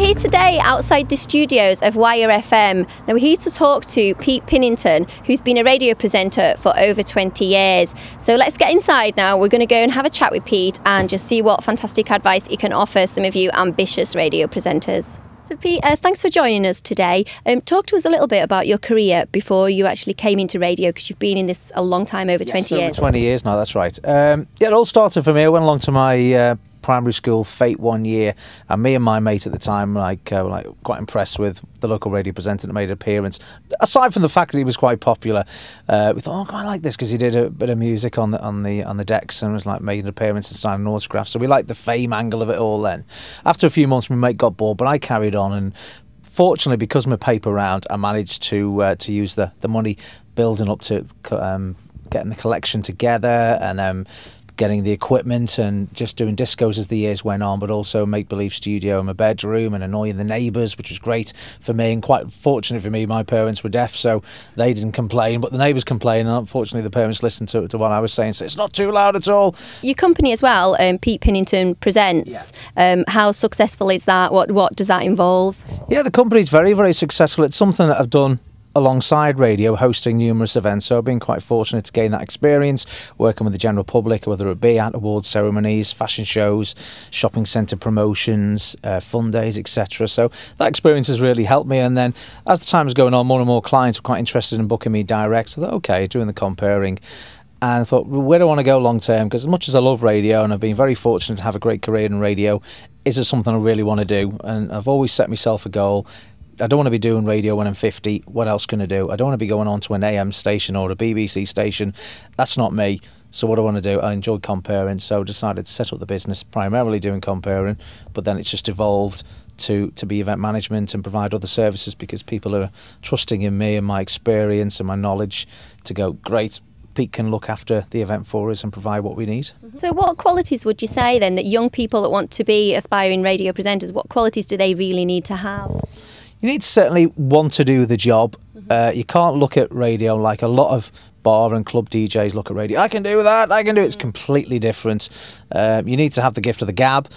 here today outside the studios of Wire FM. Now we're here to talk to Pete Pinnington, who's been a radio presenter for over 20 years. So let's get inside now. We're going to go and have a chat with Pete and just see what fantastic advice he can offer some of you ambitious radio presenters. So Pete, thanks for joining us today. Talk to us a little bit about your career before you actually came into radio, because you've been in this a long time, over 20 years. Over 20 years now, that's right. Yeah, it all started for me. I went along to my primary school fete one year, and me and my mate at the time were quite impressed with the local radio presenter that made an appearance. Aside from the fact that he was quite popular, we thought, oh, I like this because he did a bit of music on the decks and was like made an appearance and signed an autograph. So we liked the fame angle of it all. Then, after a few months, my mate got bored, but I carried on, and fortunately, because of my paper round, I managed to use the money building up to getting the collection together and getting the equipment and just doing discos as the years went on, but also make-believe studio in my bedroom and annoying the neighbours, which was great for me. And quite fortunate for me, my parents were deaf, so they didn't complain, but the neighbours complained, and unfortunately the parents listened to what I was saying, so it's not too loud at all. Your company as well, Pete Pinnington Presents, yeah. How successful is that? What does that involve? Yeah, the company's very, very successful. It's something that I've done alongside radio, hosting numerous events, so I've been quite fortunate to gain that experience working with the general public, whether it be at award ceremonies, fashion shows, shopping centre promotions, fun days, etc. So that experience has really helped me, and then as the time was going on, more and more clients were quite interested in booking me direct, so I thought, okay, doing the comparing, and I thought, well, where do I want to go long term? Because as much as I love radio and I've been very fortunate to have a great career in radio, is it something I really want to do? And I've always set myself a goal. I don't want to be doing radio when I'm 50. What else can I do? I don't want to be going on to an AM station or a BBC station. That's not me. So what do I want to do? I enjoy comparing, so I decided to set up the business primarily doing comparing, but then it's just evolved to be event management and provide other services because people are trusting in me and my experience and my knowledge to go, great, Pete can look after the event for us and provide what we need. So what qualities would you say then that young people that want to be aspiring radio presenters, what qualities do they really need to have? You need to certainly want to do the job. You can't look at radio like a lot of bar and club DJs look at radio. I can do that, I can do it. It's completely different. You need to have the gift of the gab.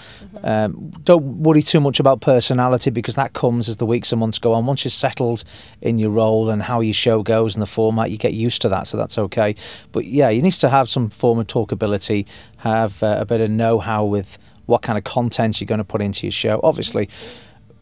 Don't worry too much about personality because that comes as the weeks and months go on. Once you're settled in your role and how your show goes and the format, you get used to that, so that's okay. But yeah, you need to have some form of talkability, have a bit of know-how with what kind of content you're going to put into your show. Obviously,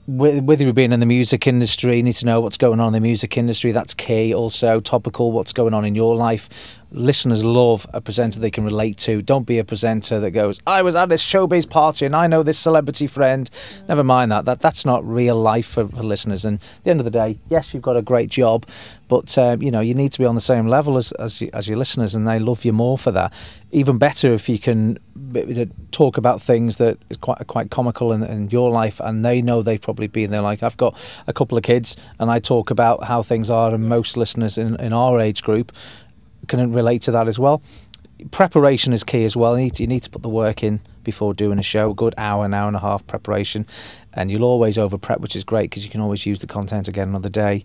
whether you're being in the music industry, you need to know what's going on in the music industry. That's key. Also, topical, what's going on in your life. Listeners love a presenter they can relate to. Don't be a presenter that goes, I was at this showbiz party and I know this celebrity friend. Never mind that. That's not real life for listeners. And at the end of the day, yes, you've got a great job, but you know, you need to be on the same level as your listeners, and they love you more for that. Even better if you can talk about things that is quite comical in your life, and they know they've probably been there. Like, I've got a couple of kids, and I talk about how things are, and most listeners in our age group can relate to that as well. Preparation is key as well. You need to put the work in before doing a show. A good hour and a half preparation, and you'll always over prep, which is great because you can always use the content again another day.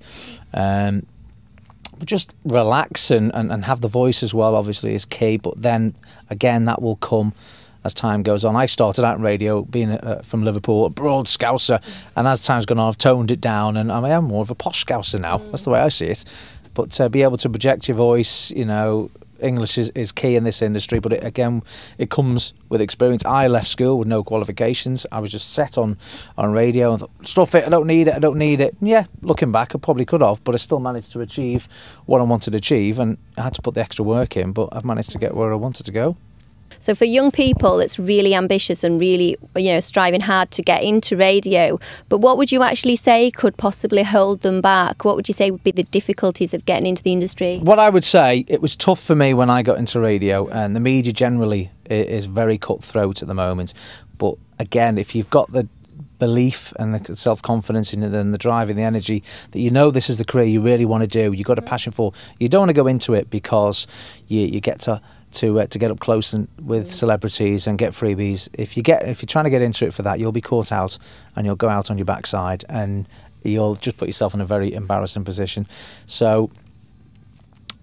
But just relax and have the voice as well, obviously, is key. But then again, that will come as time goes on. I started out in radio being from Liverpool, a broad Scouser, and as time's gone on, I've toned it down, and I am more of a posh Scouser now. That's the way I see it. But be able to project your voice, you know, English is key in this industry, but it comes with experience. I left school with no qualifications. I was just set on radio and thought, stuff it, I don't need it. And yeah, looking back, I probably could have, but I still managed to achieve what I wanted to achieve, and I had to put the extra work in, but I've managed to get where I wanted to go. So for young people that's really ambitious and really, you know, striving hard to get into radio, but what would you actually say could possibly hold them back? What would you say would be the difficulties of getting into the industry? What I would say, it was tough for me when I got into radio, and the media generally is very cutthroat at the moment. But again, if you've got the belief and the self-confidence and the drive and the energy that you know this is the career you really want to do, you've got a passion for, you don't want to go into it because you get to get up close with celebrities and get freebies. If you're trying to get into it for that, you'll be caught out and you'll go out on your backside and you'll just put yourself in a very embarrassing position. So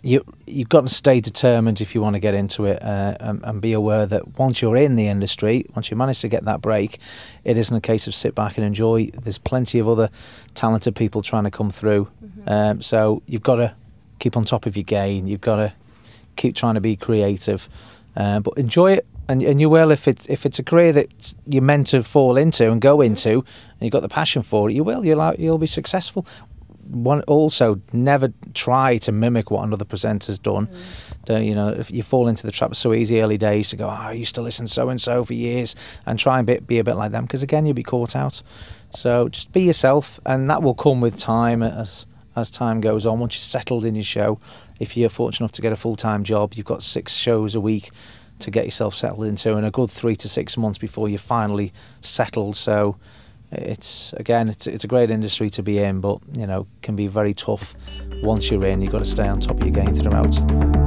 you've got to stay determined if you want to get into it, and be aware that once you're in the industry, once you manage to get that break, it isn't a case of sit back and enjoy. There's plenty of other talented people trying to come through. So you've got to keep on top of your game. You've got to keep trying to be creative, but enjoy it. And you will, if it's a career that you're meant to fall into and go into, and you've got the passion for it, you'll be successful. Also, never try to mimic what another presenter's done. If you fall into the trap, it's so easy early days to go, I used to listen so and so for years, and try and be a bit like them, because again, you'll be caught out. So just be yourself, and that will come with time as time goes on. Once you're settled in your show, if you're fortunate enough to get a full-time job, you've got 6 shows a week to get yourself settled into, and a good 3 to 6 months before you're finally settled. So it's a great industry to be in, but can be very tough once you're in. You've got to stay on top of your game throughout.